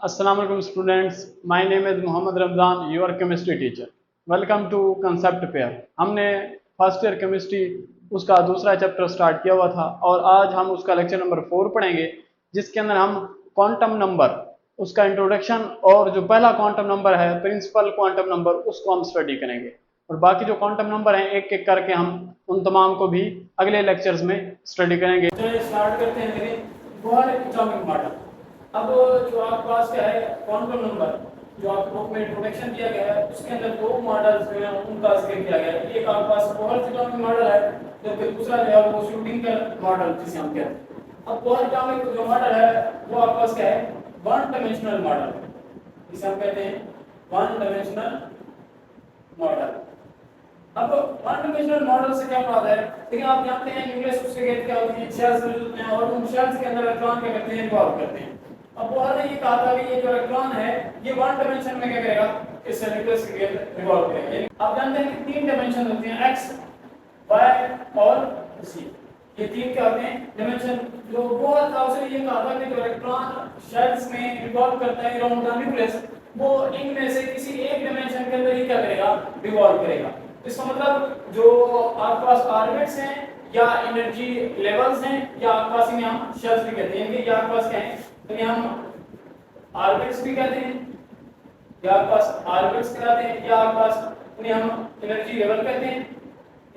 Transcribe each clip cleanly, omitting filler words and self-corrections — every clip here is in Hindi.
Assalamu alaikum students. My name is Mohammad Ramzan, your chemistry teacher. Welcome to Concept Pair. हमने फर्स्ट ईयर केमिस्ट्री उसका दूसरा चैप्टर स्टार्ट किया हुआ था और आज हम उसका लेक्चर नंबर 4 पढ़ेंगे, जिसके अंदर हम क्वांटम नंबर उसका इंट्रोडक्शन और जो पहला क्वांटम नंबर है प्रिंसिपल क्वांटम नंबर उसको हम स्टडी करेंगे। और बाकी जो क्वांटम नंबर हैं एक एक करके हम उन तमाम को भी अगले लेक्चर्स में स्टडी करेंगे। स्टार्ट करते हैं मेरे बोहर एटॉमिक मॉडल। अब जो आपके पास क्या है क्वांटम नंबर जो आपके बुक में इंट्रोडक्शन दिया गया है उसके अंदर दो मॉडल्स जो हैं उनका जिक्र किया गया है। एक आपके पास बोहर एटॉमिक मॉडल है, जबकि दूसरा जो है वो श्रोडिंगर मॉडल जिसे हम कहते हैं। अब बोहर एटॉमिक जो मॉडल है वो आपके पास क्या है वन डायमेंशनल मॉडल, जिसे हम कहते हैं वन डायमेंशनल मॉडल। अब वन डायमेंशनल मॉडल से क्या मुराद है? देखिए आप जानते हैं न्यूक्लियस उसके गेट क्या होती है, शेल्स मौजूद हैं और उन शेल्स के अंदर इलेक्ट्रॉन क्या करते हैं रिवॉल्व करते हैं। अब बोहर ने ये कहा था कि ये जो इलेक्ट्रॉन है ये वन डायमेंशन में क्या करेगा, इस न्यूक्लियस के गेट रिवॉल्व करेगा। यानी आप जानते हैं कि तीन डायमेंशन होते हैं एक्स, वाई और ज़ी। ये तीन क्या होते हैं डायमेंशन। जो बोहर था उसने ये कहा था कि जो इलेक्ट्रॉन शेल्स में रिवॉल्व करता है अराउंड द न्यूक्लियस वो इनमें से किसी एक डायमेंशन के अंदर ही क्या करेगा रिवॉल्व करेगा। इसका मतलब जो आपके पास ऑर्बिट्स हैं या एनर्जी लेवल्स हैं या आपके पास इन्हें हम शेल्स भी कहते हैं, या आपके पास क्या है इन्हें हम ऑर्बिट्स भी कहते हैं या आपके पास ऑर्बिट्स कहते हैं या आपके पास इन्हें हम एनर्जी लेवल कहते हैं,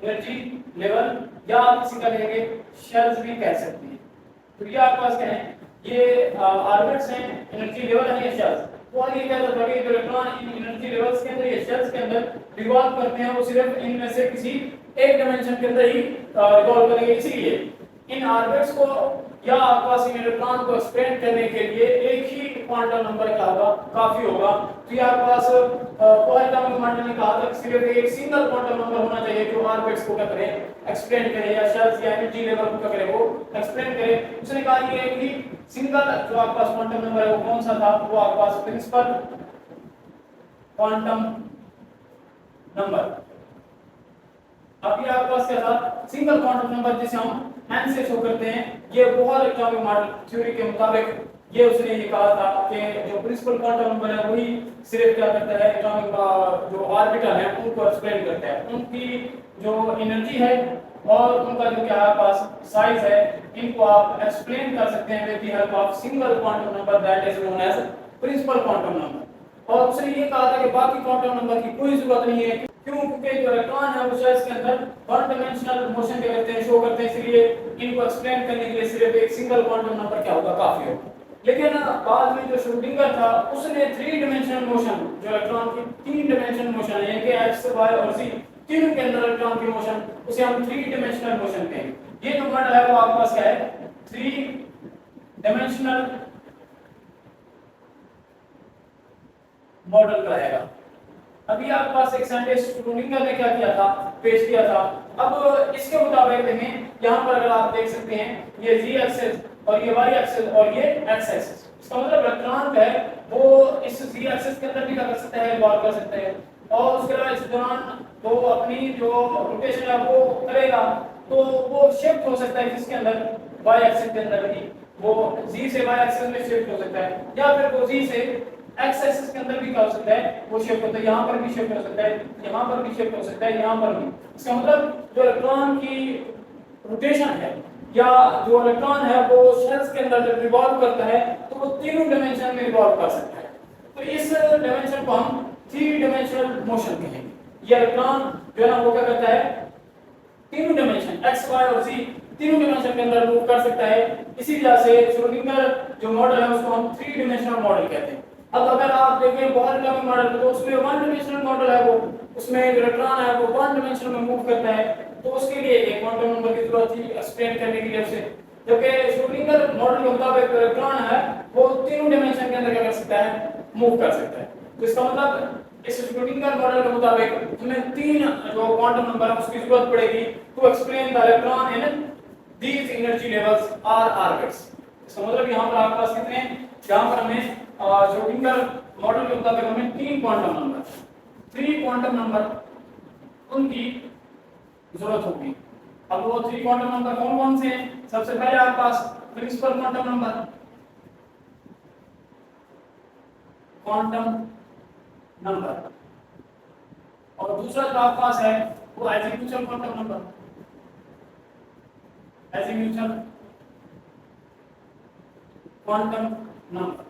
एनर्जी लेवल या आप किसी का कहेंगे शेल्स भी कह सकते हैं। तो ये आपके पास क्या है ये ऑर्बिट्स हैं, एनर्जी लेवल है ये शेल्स। और ये क्या होता है कि जो इलेक्ट्रॉन इन एनर्जी लेवल्स के अंदर ये शेल्स के अंदर रिवॉल्व करते हैं वो सिर्फ इनमें से किसी एक डायमेंशन के अंदर ही रिवॉल्व करेंगे। इसीलिए इन ऑर्बिट्स को या आपके पास इन इलेक्ट्रॉन को एक्सपेंड करने के लिए एक ही क्वांटम नंबर क्या होगा काफी होगा। तो ये आपके पास क्वांटम मॉडल ने कहा था कि सिर्फ एक सिंगल क्वांटम नंबर होना चाहिए जो ऑर्बिट्स को क्या करे एक्सपेंड करे या शेल्स या एनर्जी लेवल को क्या करे वो एक्सपेंड करे। उसने कहा ये एक ही सिंगल जो आपके पास क्वांटम नंबर है वो कौन सा था, वो आपके पास प्रिंसिपल क्वांटम नंबर। अब ये आपके पास क्या था सिंगल क्वांटम नंबर जिसे हम n से शो करते हैं। ये बोहर एटॉमिक मॉडल थ्योरी के मुताबिक ये उसने ये कहा था कि जो प्रिंसिपल क्वांटम नंबर है वही सिर्फ क्या करता है एटॉमिक जो ऑर्बिटल है उनको एक्सप्लेन करता है, उनकी जो एनर्जी है और उनका जो क्या पास साइज है इनको आप एक्सप्लेन कर सकते हैं with the help of single quantum number that is known as principal quantum number. और उसने ये कहा था कि बाकी क्वांटम नंबर की कोई जरूरत नहीं है, क्यों? क्योंकि जो इलेक्ट्रॉन है वो शेल्स के अंदर वन डायमेंशनल मोशन के करते हैं शो करते हैं, इसलिए इनको एक्सप्लेन करने के लिए सिर्फ एक सिंगल क्वांटम नंबर क्या होगा काफी होगा। लेकिन बाद में जो श्रोडिंगर था उसने थ्री डायमेंशनल मोशन जो इलेक्ट्रॉन की तीन डायमेंशनल मोशन है यानी कि एक्स वाई और ज़ी तीनों के अंदर इलेक्ट्रॉन की मोशन उसे हम थ्री डायमेंशनल मोशन कहेंगे। ये जो मॉडल है वो आपके पास क्या है थ्री डायमेंशनल मॉडल का रहेगा। अभी आपके पास एक साइंटिस्ट श्रोडिंगर ने क्या किया था पेश किया था। अब इसके मुताबिक देखें यहाँ पर अगर आप देख सकते हैं ये z एक्सिस और ये y एक्सिस और ये x एक्सिस, इसका मतलब इलेक्ट्रॉन है वो इस z एक्सिस के अंदर भी क्या कर सकता है रिवॉल्व कर सकता है और उसके अलावा इस दौरान वो अपनी जो रोटेशन है वो करेगा तो वो शिफ्ट हो सकता है जिसके अंदर y एक्सिस के अंदर भी वो z से y एक्सिस में शिफ्ट हो सकता है या फिर वो z से एक्स एक्सिस के अंदर भी क्या हो सकता है वो शिफ्ट होता है, यहाँ पर भी शिफ्ट हो सकता है, यहाँ पर भी शिफ्ट हो सकता है, यहाँ पर भी। इसका मतलब जो इलेक्ट्रॉन की रोटेशन है या जो इलेक्ट्रॉन है वो शेल्स के अंदर जब रिवॉल्व करता है तो वो तीनों डायमेंशन में रिवॉल्व कर सकता है। तो इस डायमेंशन को हम थ्री डायमेंशनल मोशन कहेंगे। ये इलेक्ट्रॉन जो है ना वो क्या करता है तीनों डायमेंशन एक्स वाई और ज़ी तीनों डायमेंशन के अंदर मूव कर सकता है। इसी वजह से श्रोडिंगर जो मॉडल है उसको हम थ्री डायमेंशनल मॉडल कहते हैं। अब अगर आप देखें बोहर एटॉमिक मॉडल तो उसमें वन डायमेंशनल मॉडल है, वो उसमें जो इलेक्ट्रॉन है वो वन डायमेंशन में मूव करता है तो उसके लिए एक क्वांटम नंबर की जरूरत थी एक्सप्लेन करने के लिए उसे, जबकि श्रोडिंगर मॉडल के मुताबिक इलेक्ट्रॉन है वो तीनों डायमेंशन के अंदर क्या कर सकता है मूव कर सकता है। तो इसका मतलब इस श्रोडिंगर मॉडल के मुताबिक हमें तीन जो क्वांटम नंबर है उसकी जरूरत पड़ेगी to explain the electron in these energy levels or orbits. इसका मतलब यहाँ पर आपके पास कितने यहाँ पर हमें श्रोडिंगर मॉडल के मुताबिक हमें तीन quantum number three quantum number उनकी जरूरत होगी। अब वो थ्री क्वांटम नंबर कौन कौन से हैं? सबसे पहले आपके पास principal quantum number, quantum number, और दूसरा जो आपके पास है वो azimuthal quantum number, azimuthal quantum number,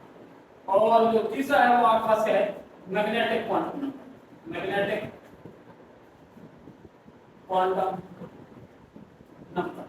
और जो तीसरा है वो आपके पास क्या है, magnetic quantum number, magnetic quantum number.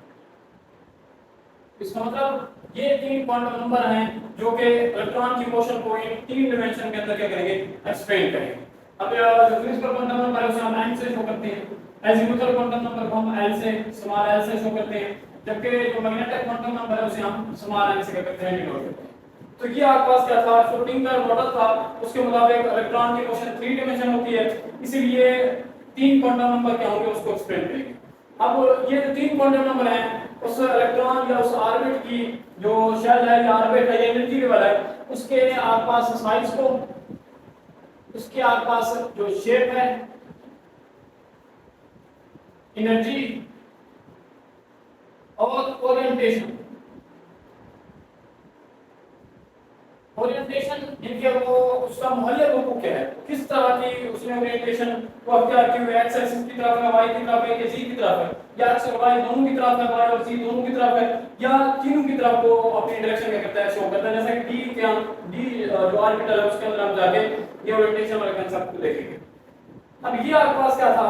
इसका मतलब ये तीन क्वांटम नंबर हैं जो कि इलेक्ट्रॉन की मोशन को इन तीन डिमेंशन के अंदर क्या करेंगे, एक्सप्लेन करेंगे। अब जो प्रिंसिपल क्वांटम नंबर है उसे हम n से शो करते हैं, एजीम्यूचुअल क्वांटम नंबर को हम l से स्मॉल l से शो करते हैं, जबकि जो मैग्नेटिक क्वांटम नंबर है उसे हम स्मॉल n से क्या करते हैं, डिनोट करते हैं। तो ये आपके पास क्या था, श्रोडिंगर मॉडल था, उसके मुताबिक इलेक्ट्रॉन की मोशन 3 डिमेंशन होती है, इसीलिए तीन क्वांटम नंबर क्या होंगे उसको एक्सप्लेन करेंगे। अब ये जो तीन क्वांटम नंबर हैं उस इलेक्ट्रॉन या उस ऑर्बिट की जो शेल है या ऑर्बिट है या एनर्जी लेवल है उसके आसपास साइज को, उसके आसपास जो शेप है, एनर्जी और ओरिएंटेशन, ओरिएंटेशन इनके वो उसका मुहैया रूप क्या है, किस तरह की उसने ओरिएंटेशन को अख्तियार की हुई है, एक्स एक्सिस की तरफ है, वाई की तरफ है, या जी की तरफ है, या एक्स और वाई दोनों की तरफ है, वाई और जी दोनों की तरफ है, या तीनों की तरफ वो अपनी डायरेक्शन क्या करता है, शो करता है। जैसे कि डी के हम डी जो ऑर्बिटल है उसके अंदर हम जाके ये ओरिएंटेशन वाले कांसेप्ट को देखेंगे। अब ये आपके पास क्या था,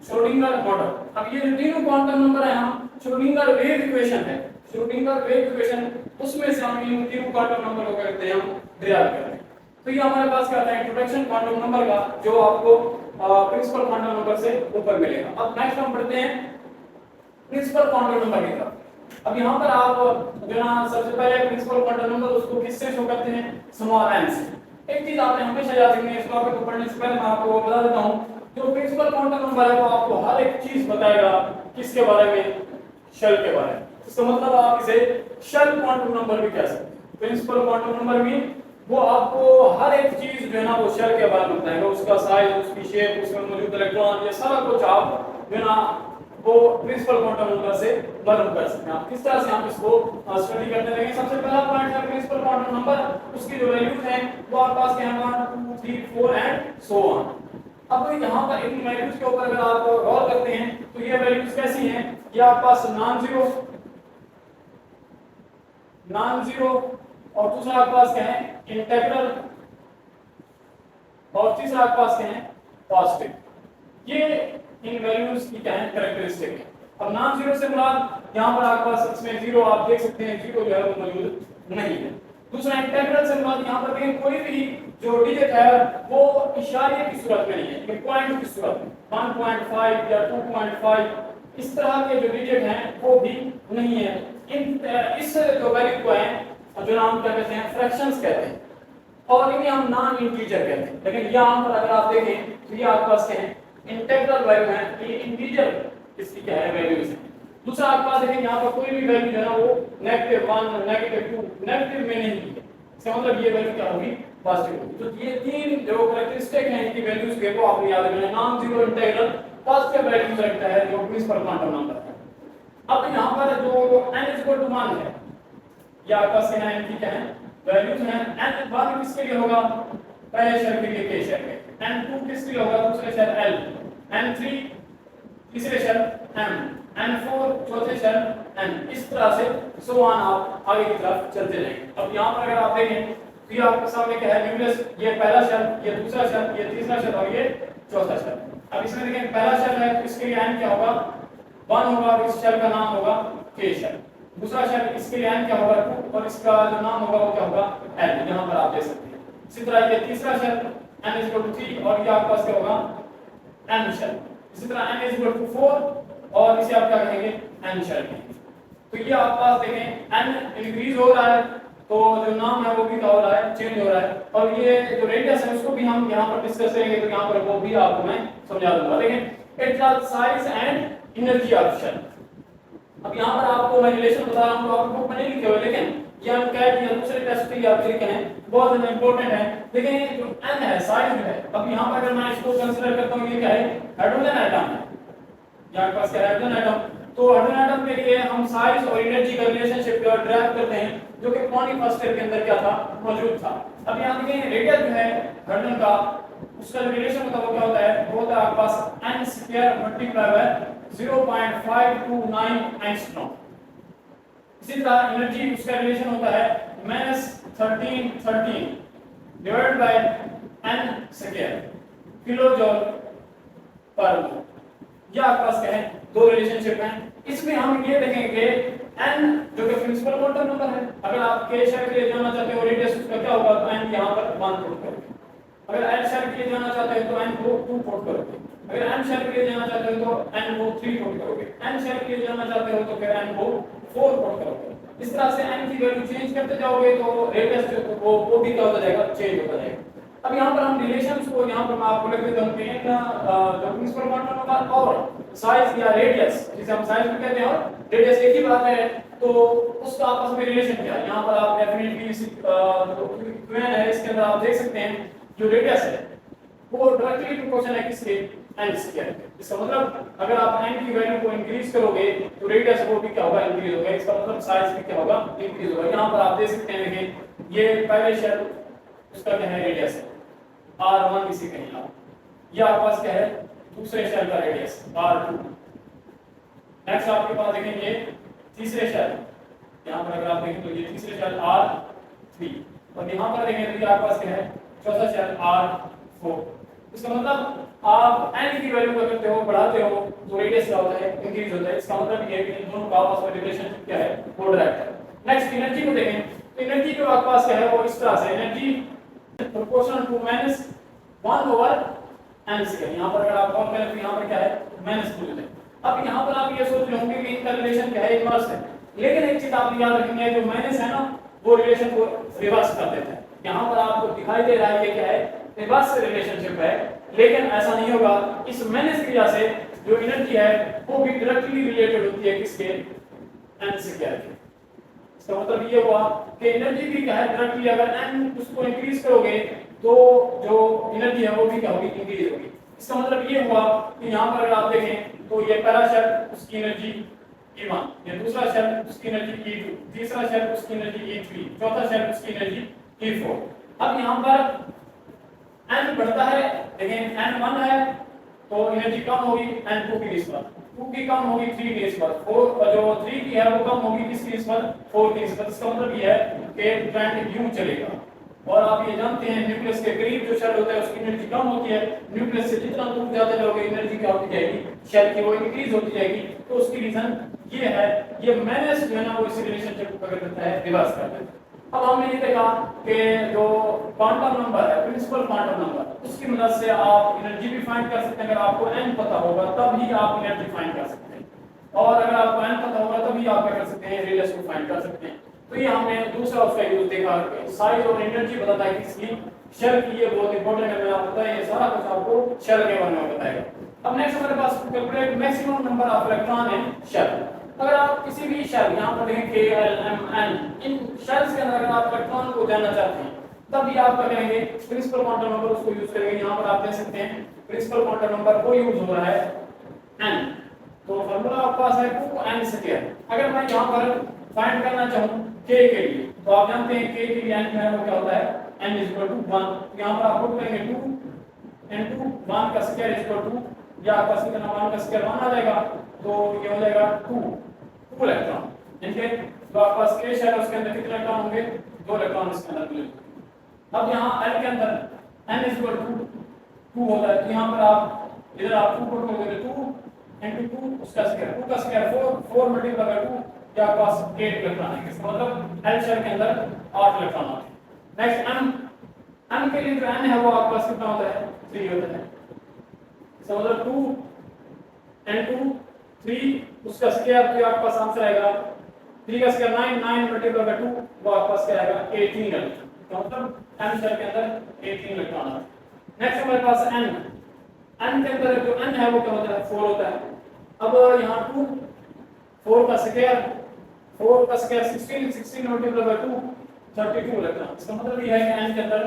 श्रोडिंगर मॉडल। अब ये जो तीनों क्वांटम नंबर है हम श्रोडिंगर वेव इक्वेशन है, श्रोडिंगर वेव इक्वेशन उसमें से हम इन तीनों क्वांटम नंबर को करते हैं, हम डिराइव करते हैं। तो ये हमारे पास क्या था, इंट्रोडक्शन क्वांटम नंबर का, जो आपको प्रिंसिपल क्वांटम नंबर से ऊपर मिलेगा। अब नेक्स्ट हम पढ़ते हैं प्रिंसिपल क्वांटम नंबर की तरफ। अब यहाँ पर आप जो ना सबसे पहले प्रिंसिपल क्वांटम नंबर उसको किससे शो करते हैं, स्मॉल n से। एक चीज आपने हमेशा याद रखनी है, इस टॉपिक को पढ़ने से पहले मैं आपको बता देता हूँ, जो प्रिंसिपल क्वांटम नंबर है वो आपको हर एक चीज बताएगा, किसके बारे में, शेल के बारे में। इसका मतलब आप इसे शेल क्वांटम नंबर भी कह सकते हैं। प्रिंसिपल क्वांटम नंबर भी वो आपको हर एक चीज जो है ना वो शेल के बारे में बताएगा, उसका साइज, उसकी शेप, उसमें मौजूद इलेक्ट्रॉन, ये सारा कुछ आप जो है ना वो प्रिंसिपल क्वांटम नंबर से मालूम कर सकते हैं। आप किस तरह से आप इसको स्टडी करते रहेंगे। सबसे पहला पॉइंट है प्रिंसिपल क्वांटम नंबर, उसकी जो वैल्यूज हैं वो आपके पास क्या है, 1 2 3 4 एंड सो ऑन। अब यहाँ पर इन वैल्यूज के ऊपर अगर आप गौर करते हैं तो ये वैल्यूज कैसी हैं, ये आपके पास नॉन जीरो, नॉन जीरो, और दूसरा आपके पास क्या है, इंटीग्रल, और तीसरा आपके पास क्या है, पॉजिटिव। ये इन वैल्यूज की क्या है, कैरेक्टरिस्टिक है। अब नॉन जीरो से मुराद यहाँ पर आपके पास इसमें जीरो आप देख सकते हैं, जीरो जो है वो मौजूद नहीं है। दूसरा इंटीग्रल से मुराद यहाँ पर देखें कोई भी जो डिजिट है वो इशारे की सूरत में नहीं है, ये पॉइंट की सूरत में 1.5 या 2.5 इस तरह के जो डिजिट हैं वो भी नहीं है। इस जो वैल्यू को है जो नाम क्या कहते हैं, फ्रैक्शंस कहते हैं, और इन्हें हम नॉन इंटीजर कहते हैं। लेकिन यहाँ पर अगर आप देखें तो ये आपके पास क्या है, इंटीग्रल वैल्यू है, ये इंटीजर इसकी क्या है, वैल्यूज है। दूसरा आपके पास देखें यहाँ पर कोई भी वैल्यू है ना वो -1 -2 नेगेटिव में नहीं है, इसका मतलब ये वैल्यू क्या होगी, पॉजिटिव होगी। तो ये तीन जो कैरेक्टरिस्टिक हैं इनकी वैल्यूज के वो आपने याद रखना है, non zero, integral, positive values रखता है जो प्रिंसिपल क्वांटम नंबर है। अब यहाँ पर जो n = 1 है, ये आपके पास n की क्या है, वैल्यूज हैं। n1 किसके लिए होगा, पहले शेल के लिए k शेल के, n2 किसके लिए होगा, दूसरे शेल l, n3 तीसरे शेल m, n4 चौथे शेल n, इस तरह से सो ऑन आप आगे की तरफ चलते जाएंगे। अब यहाँ पर अगर आप देखें तो ये आपके सामने क्या है, न्यूक्लियस, ये पहला शेल, ये दूसरा शेल, ये तीसरा शेल और ये चौथा शेल। अब इसमें देखें पहला शेल है तो इसके लिए n क्या होगा, 1 होगा, और इस शेल का नाम होगा k शेल। दूसरा शेल इसके लिए n क्या होगा, 2, और इसका जो नाम होगा वो क्या होगा, l, यहाँ पर आप देख सकते हैं। इसी तरह ये तीसरा शेल n = 3, और ये आपके पास क्या होगा, n शेल। इसी तरह n = 4, और इसे आप क्या कहेंगे, n शेल कहेंगे। तो ये आपके पास देखें n इंक्रीज हो रहा है तो जो नाम है वो भी क्या हो रहा है, चेंज हो रहा है, और ये जो रेडियस है उसको भी हम यहाँ पर डिस्कस करेंगे, तो यहाँ पर वो भी आपको मैं समझा दूंगा। लेकिन it is size and energy of shell. अब यहाँ पर आपको मैं रिलेशन बता रहा हूँ, तो आपको बुक में नहीं लिखे हुए, लेकिन ये हम क्या है, दूसरे टेस्ट के आप तरीके हैं, बहुत ज्यादा इंपॉर्टेंट है। लेकिन जो n है, साइज जो है, अब यहाँ पर अगर मैं इसको कंसीडर करता हूँ, ये क्या है, हाइड्रोजन एटम है, यहाँ पास क्या है, हाइड्रोजन एटम। तो हाइड्रोजन एटम के लिए हम साइज और एनर्जी का रिलेशनशिप ड्राइव करते हैं जो कि कॉनिक फर्स्ट ईयर के अंदर क्या था, मौजूद था। अब यहाँ देखें रेडियस जो है हाइड्रोजन का, उसका जो रिलेशन होता है वो क्या होता है, वो होता है आपके पास n square multiply by 0.529 angstrom. इसी तरह एनर्जी उसका रिलेशन होता है -1313 divided by n square kilo joule पर मोल। यह आपके पास क्या है, दो रिलेशनशिप हैं। इसमें हम ये देखेंगे n जो कि प्रिंसिपल क्वांटम नंबर है, अगर आप k शेल के लिए जाना चाहते हो रेडियस उसका क्या होगा, तो n यहां पर 1 पुट करोगे। अगर l शेल के लिए जाना चाहते हो तो n को 2 पुट करोगे। अगर m शेल के लिए जाना चाहते हो तो n को 3 पुट करोगे। n शेल के लिए जाना चाहते हो तो फिर n को 4 पुट करोगे। इस तरह से n की वैल्यू चेंज करते जाओगे तो रेडियस जो वो भी क्या होता जाएगा, चेंज होता जाएगा। अब यहाँ पर हम रिलेशंस को यहाँ पर मैं आपको लिख देता हूँ कि जो प्रिंसिपल क्वांटम नंबर और साइज या रेडियस, जिसे हम साइज में कहते हैं और रेडियस एक ही बात है, तो उसका आपस में रिलेशन क्या है। यहाँ पर आप डेफिनेटली क्वेश्चन है, इसके अंदर आप देख सकते हैं जो रेडियस है वो डायरेक्टली प्रोपोर्शनल है किसके, n स्क्वायर के। इसका मतलब अगर आप n की वैल्यू को इंक्रीज करोगे तो रेडियस वो भी क्या होगा, इंक्रीज होगा। इसका मतलब साइज भी क्या होगा, इंक्रीज होगा। यहाँ पर आप देख सकते हैं, देखिए ये पहले शेल उसका क्या है, रेडियस है r1 इसी कहीं आप, ये आपके पास क्या है, दूसरे शेल का रेडियस r2। नेक्स्ट आपके पास देखेंगे तीसरे शेल, यहाँ पर अगर आप देखें तो ये तीसरे शेल r3, और यहाँ पर देखें तो आपके पास क्या है, चौथा शेल r4। इसका मतलब आप n की वैल्यू को करते हो, बढ़ाते हो तो रेडियस क्या होता है, इंक्रीज होता है। इसका मतलब ये है कि इन दोनों का आपस में रिलेशनशिप क्या है, वो डायरेक्ट है। नेक्स्ट एनर्जी को देखें तो एनर्जी जो आपके पास क्या है वो इस तरह से, energy proportional to -1/n square. यहाँ पर अगर आप कॉल करें तो यहाँ पर क्या है, -2 है। अब यहाँ पर आप ये सोच रहे होंगे कि इनका रिलेशन क्या है, इनवर्स है, लेकिन एक चीज आप याद रखेंगे, जो माइनस है ना वो रिलेशन को रिवर्स कर देता है। यहाँ पर आपको दिखाई दे रहा है ये क्या है, रिवर्स रिलेशनशिप है, लेकिन ऐसा नहीं होगा। इस माइनस की वजह से जो एनर्जी है वो भी डायरेक्टली रिलेटेड होती है किसके, n स्क्वायर के। इसका मतलब ये हुआ कि एनर्जी भी क्या है, डायरेक्टली अगर n उसको इंक्रीज करोगे तो जो एनर्जी है वो भी क्या होगी, इंक्रीज होगी। इसका मतलब ये हुआ कि यहाँ पर अगर आप देखें तो ये पहला शेल उसकी एनर्जी E1, ये दूसरा शेल उसकी एनर्जी E2, तीसरा शेल उसकी एनर्जी E3, चौथा शेल उसकी एनर्जी E4। अब यहाँ पर n बढ़ता है, लेकिन n1 है तो एनर्जी कम होगी n2 की निस्बत, 2 की कम होगी 3 की निस्बत, 4 जो 3 की है वो कम होगी किसकी निस्बत, 4 की निस्बत। इसका मतलब ये है कि ट्रेंड यूं चलेगा। और आप ये जानते हैं न्यूक्लियस के करीब जो शेल होता है उसकी एनर्जी कम होती है, न्यूक्लियस से जितना दूर जाते जाओगे एनर्जी क्या होती जाएगी, शेल की वो इंक्रीज होती जाएगी। तो उसकी रीजन ये है, ये माइनस जो है ना वो इस रिलेशनशिप को कर देता है, रिवर्स कर देता है। अब हमने ये देखा कि जो क्वांटम नंबर है, प्रिंसिपल क्वांटम नंबर, उसकी मदद से आप एनर्जी भी फाइंड कर सकते हैं। अगर आपको n पता होगा तब ही आप एनर्जी फाइंड कर सकते हैं, और अगर आपको n पता होगा तभी आप क्या कर सकते हैं, रेडियस को फाइंड कर सकते हैं। तो ये हमने दूसरा उसका यूज देखा, साइज और एनर्जी बताता है किसकी, शेल की। ये बहुत इंपॉर्टेंट है, मैं आपको बताया ये सारा कुछ आपको शेल के बारे में बताएगा। अब नेक्स्ट हमारे पास calculate maximum number of electron in shell. अगर आप किसी भी शेल, यहाँ पर देखें K, L, M, N, इन शेल्स के अंदर अगर आप इलेक्ट्रॉन को जानना चाहते हैं तब भी आप क्या करेंगे, प्रिंसिपल क्वांटम नंबर उसको यूज करेंगे। यहाँ पर आप देख सकते हैं प्रिंसिपल क्वांटम नंबर को यूज हो रहा है n, तो फार्मूला आपके पास है 2n स्क्वायर। अगर मैं यहाँ पर फाइंड करना चाहूँ k के लिए, तो आप जानते हैं k के लिए n जो है वो क्या होता है, n = 1। यहाँ पर आप पुट करेंगे 2 into 1 का स्क्वायर = 2, या आपका कितना 1 का स्क्वायर 1 आ जाएगा, तो ये हो जाएगा 2 इलेक्ट्रॉन। ठीक है, तो आपके पास k शेल उसके अंदर कितने इलेक्ट्रॉन होंगे, 2 इलेक्ट्रॉन इसके अंदर मिलेंगे। अब यहाँ l के अंदर n = 2 होता है, तो यहाँ पर आप इधर आप 2 पुट करोगे तो 2 into 2 उसका स्क्वायर, 2 का स्क्वायर 4 मल्टीप्लाई बाय 2, या आपके पास 8 इलेक्ट्रॉन आएंगे। इसका मतलब l शेल के अंदर 8 इलेक्ट्रॉन आते हैं। नेक्स्ट m के लिए जो n है वो आपके पास कितना होता है, 3 होता है। इसका मतलब 2 into 3 उसका स्क्वायर, तो आपके पास आंसर आएगा 3 का स्क्वायर 9, 9 मल्टीप्लाई बाय 2, वो आपके पास क्या आएगा, 18 इलेक्ट्रॉन। तो मतलब m शेल के अंदर 18 इलेक्ट्रॉन आते हैं। नेक्स्ट हमारे पास n के अंदर जो n है वो क्या होता है, 4 होता है। अब यहाँ 2, 4 का स्क्वायर 16, 16 मल्टीप्लाई बाय 2, 32 इलेक्ट्रॉन। इसका मतलब ये है कि n के अंदर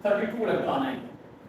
32 इलेक्ट्रॉन आएंगे।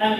n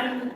n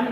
m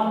1.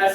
s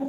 2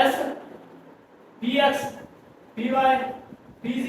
s px py pz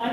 n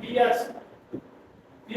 px py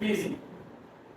pz,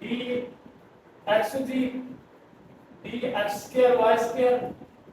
dyz dxz dx2 y2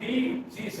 dz2.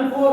n4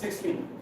16.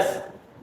s,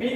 b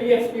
px py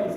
pz,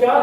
4,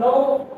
9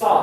7.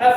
f